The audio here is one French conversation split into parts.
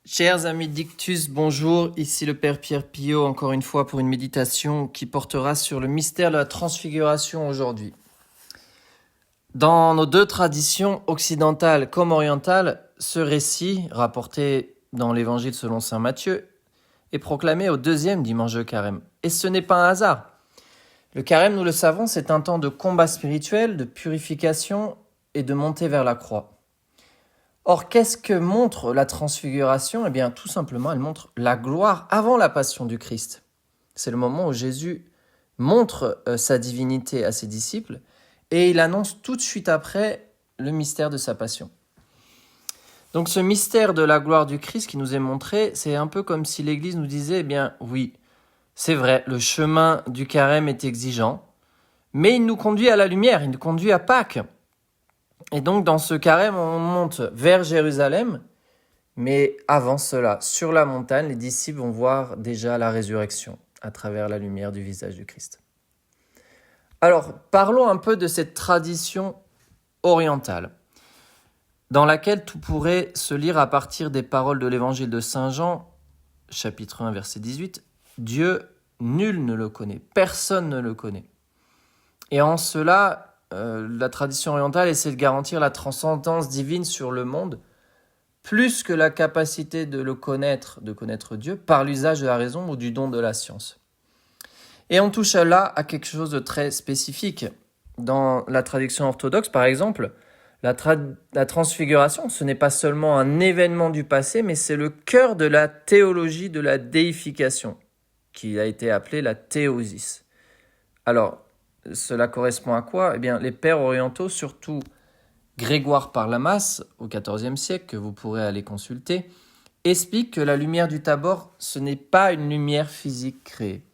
Chers amis d'Ictus, bonjour, ici le Père Pierre Pillot, encore une fois pour une méditation qui portera sur le mystère de la transfiguration aujourd'hui. Dans nos deux traditions, occidentale comme orientale, ce récit, rapporté dans l'évangile selon saint Matthieu, est proclamé au deuxième dimanche de Carême. Et ce n'est pas un hasard. Le Carême, nous le savons, c'est un temps de combat spirituel, de purification et de montée vers la croix. Or, qu'est-ce que montre la transfiguration ? Eh bien, tout simplement, elle montre la gloire avant la passion du Christ. C'est le moment où Jésus montre sa divinité à ses disciples et il annonce tout de suite après le mystère de sa passion. Donc, ce mystère de la gloire du Christ qui nous est montré, c'est un peu comme si l'Église nous disait, eh bien, oui, c'est vrai, le chemin du Carême est exigeant, mais il nous conduit à la lumière, il nous conduit à Pâques. Et donc, dans ce carême, on monte vers Jérusalem, mais avant cela, sur la montagne, les disciples vont voir déjà la résurrection à travers la lumière du visage du Christ. Alors, parlons un peu de cette tradition orientale, dans laquelle tout pourrait se lire à partir des paroles de l'évangile de Saint Jean, chapitre 1, verset 18. « Dieu, nul ne le connaît, personne ne le connaît. » Et en cela, la tradition orientale essaie de garantir la transcendance divine sur le monde, plus que la capacité de le connaître, de connaître Dieu, par l'usage de la raison ou du don de la science. Et on touche là à quelque chose de très spécifique. Dans la tradition orthodoxe, par exemple, la transfiguration, ce n'est pas seulement un événement du passé, mais c'est le cœur de la théologie de la déification, qui a été appelée la théosis. Alors, cela correspond à quoi ? Eh bien, les pères orientaux, surtout Grégoire Parlamas, au XIVe siècle, que vous pourrez aller consulter, expliquent que la lumière du Tabor, ce n'est pas une lumière physique créée.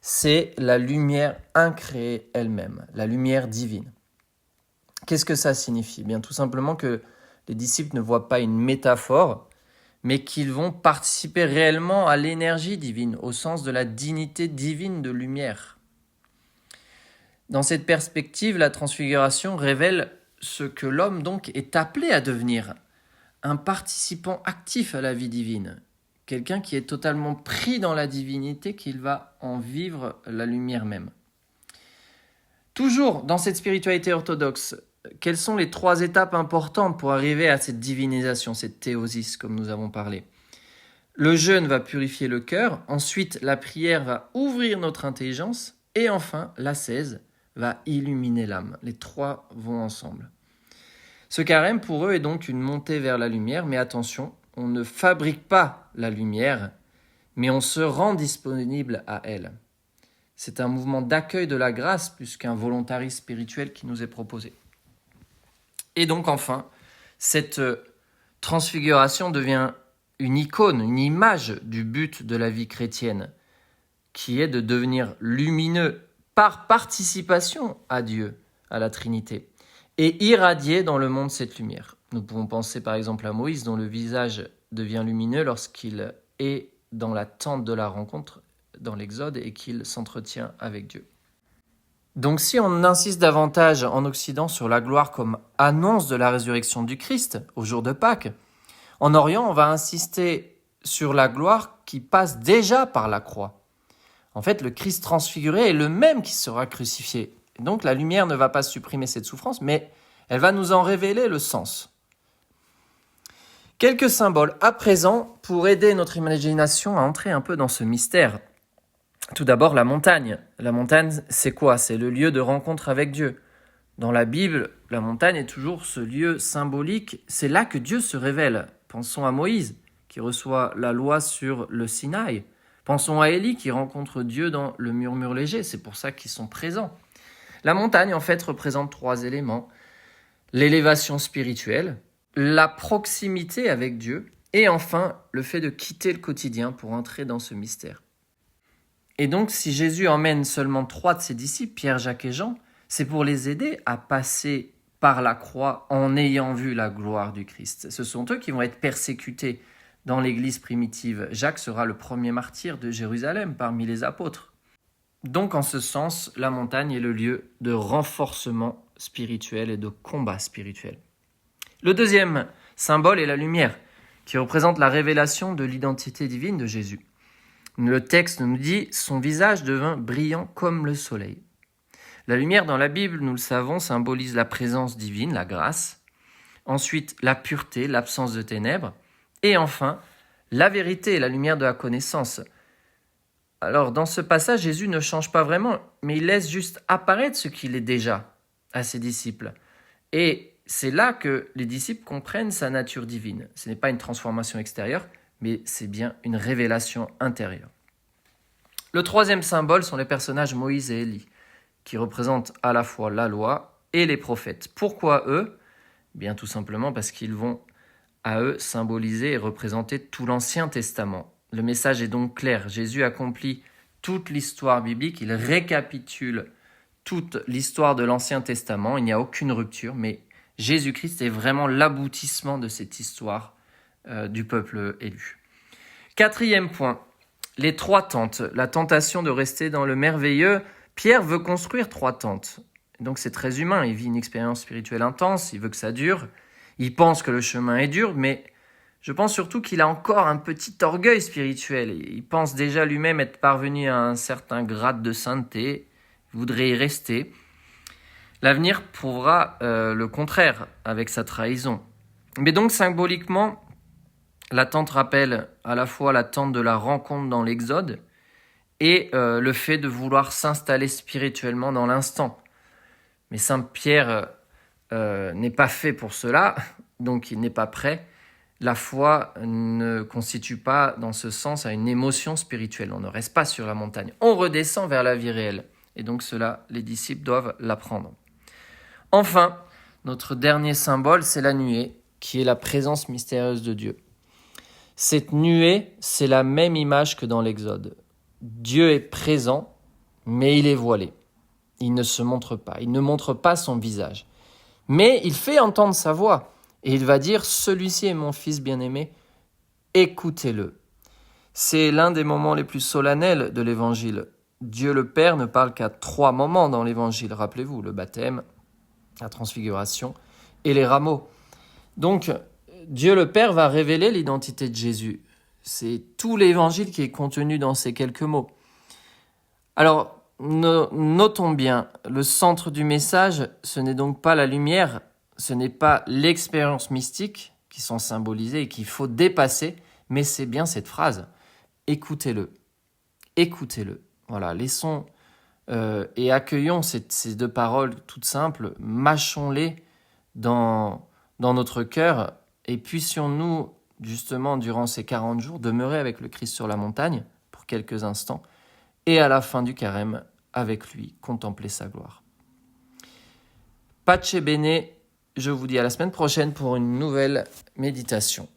C'est la lumière incréée elle-même, la lumière divine. Qu'est-ce que ça signifie ? Eh bien, tout simplement que les disciples ne voient pas une métaphore, mais qu'ils vont participer réellement à l'énergie divine, au sens de la dignité divine de lumière. Dans cette perspective, la transfiguration révèle ce que l'homme donc est appelé à devenir, un participant actif à la vie divine, quelqu'un qui est totalement pris dans la divinité, qu'il va en vivre la lumière même. Toujours dans cette spiritualité orthodoxe, quelles sont les 3 étapes importantes pour arriver à cette divinisation, cette théosis, comme nous avons parlé ? Le jeûne va purifier le cœur, ensuite la prière va ouvrir notre intelligence, et enfin l'ascèse va illuminer l'âme. Les 3 vont ensemble. Ce carême, pour eux, est donc une montée vers la lumière, mais attention, on ne fabrique pas la lumière, mais on se rend disponible à elle. C'est un mouvement d'accueil de la grâce plus qu'un volontarisme spirituel qui nous est proposé. Et donc enfin, cette transfiguration devient une icône, une image du but de la vie chrétienne, qui est de devenir lumineux par participation à Dieu, à la Trinité, et irradier dans le monde cette lumière. Nous pouvons penser par exemple à Moïse, dont le visage devient lumineux lorsqu'il est dans la tente de la rencontre, dans l'Exode, et qu'il s'entretient avec Dieu. Donc si on insiste davantage en Occident sur la gloire comme annonce de la résurrection du Christ au jour de Pâques, en Orient, on va insister sur la gloire qui passe déjà par la croix. En fait, le Christ transfiguré est le même qui sera crucifié. Donc la lumière ne va pas supprimer cette souffrance, mais elle va nous en révéler le sens. Quelques symboles à présent pour aider notre imagination à entrer un peu dans ce mystère. Tout d'abord, la montagne. La montagne, c'est quoi ? C'est le lieu de rencontre avec Dieu. Dans la Bible, la montagne est toujours ce lieu symbolique. C'est là que Dieu se révèle. Pensons à Moïse, qui reçoit la loi sur le Sinaï. Pensons à Élie qui rencontre Dieu dans le murmure léger, c'est pour ça qu'ils sont présents. La montagne, en fait, représente 3 éléments. L'élévation spirituelle, la proximité avec Dieu, et enfin, le fait de quitter le quotidien pour entrer dans ce mystère. Et donc, si Jésus emmène seulement 3 de ses disciples, Pierre, Jacques et Jean, c'est pour les aider à passer par la croix en ayant vu la gloire du Christ. Ce sont eux qui vont être persécutés dans l'église primitive. Jacques sera le premier martyr de Jérusalem parmi les apôtres. Donc en ce sens, la montagne est le lieu de renforcement spirituel et de combat spirituel. Le deuxième symbole est la lumière. qui représente la révélation de l'identité divine de Jésus. Le texte nous dit « Son visage devint brillant comme le soleil ». La lumière dans la Bible, nous le savons, symbolise la présence divine, la grâce. Ensuite, la pureté, l'absence de ténèbres. Et enfin, la vérité, la lumière de la connaissance. Alors, dans ce passage, Jésus ne change pas vraiment, mais il laisse juste apparaître ce qu'il est déjà à ses disciples. Et c'est là que les disciples comprennent sa nature divine. Ce n'est pas une transformation extérieure, mais c'est bien une révélation intérieure. Le troisième symbole sont les personnages Moïse et Élie, qui représentent à la fois la loi et les prophètes. Pourquoi eux ? Bien tout simplement parce qu'ils vont à eux symboliser et représenter tout l'Ancien Testament. Le message est donc clair. Jésus accomplit toute l'histoire biblique, il récapitule toute l'histoire de l'Ancien Testament, il n'y a aucune rupture, mais Jésus-Christ est vraiment l'aboutissement de cette histoire du peuple élu. Quatrième point, les 3 tentes, la tentation de rester dans le merveilleux. Pierre veut construire 3 tentes. Donc c'est très humain, il vit une expérience spirituelle intense, il veut que ça dure, il pense que le chemin est dur, mais je pense surtout qu'il a encore un petit orgueil spirituel. Il pense déjà lui-même être parvenu à un certain grade de sainteté, il voudrait y rester. L'avenir prouvera le contraire avec sa trahison. Mais donc symboliquement, la tente rappelle à la fois la tente de la rencontre dans l'Exode et le fait de vouloir s'installer spirituellement dans l'instant. Mais Saint Pierre n'est pas fait pour cela, donc il n'est pas prêt. La foi ne constitue pas, dans ce sens, à une émotion spirituelle. On ne reste pas sur la montagne. On redescend vers la vie réelle. Et donc cela, les disciples doivent l'apprendre. Enfin, notre dernier symbole, c'est la nuée, qui est la présence mystérieuse de Dieu. Cette nuée, c'est la même image que dans l'Exode. Dieu est présent, mais il est voilé. Il ne se montre pas, il ne montre pas son visage. Mais il fait entendre sa voix, et il va dire « Celui-ci est mon fils bien-aimé, écoutez-le ». C'est l'un des moments les plus solennels de l'Évangile. Dieu le Père ne parle qu'à 3 moments dans l'Évangile, rappelez-vous, le baptême, la transfiguration et les rameaux. Donc, Dieu le Père va révéler l'identité de Jésus. C'est tout l'Évangile qui est contenu dans ces quelques mots. Alors, notons bien, le centre du message, ce n'est donc pas la lumière, ce n'est pas l'expérience mystique qui sont symbolisées et qu'il faut dépasser, mais c'est bien cette phrase. Écoutez-le. Écoutez-le. Voilà, laissons et accueillons ces 2 paroles toutes simples, mâchons-les dans notre cœur et puissions-nous, justement, durant ces 40 jours, demeurer avec le Christ sur la montagne pour quelques instants et à la fin du carême, avec lui, contempler sa gloire. Pace bene, je vous dis à la semaine prochaine pour une nouvelle méditation.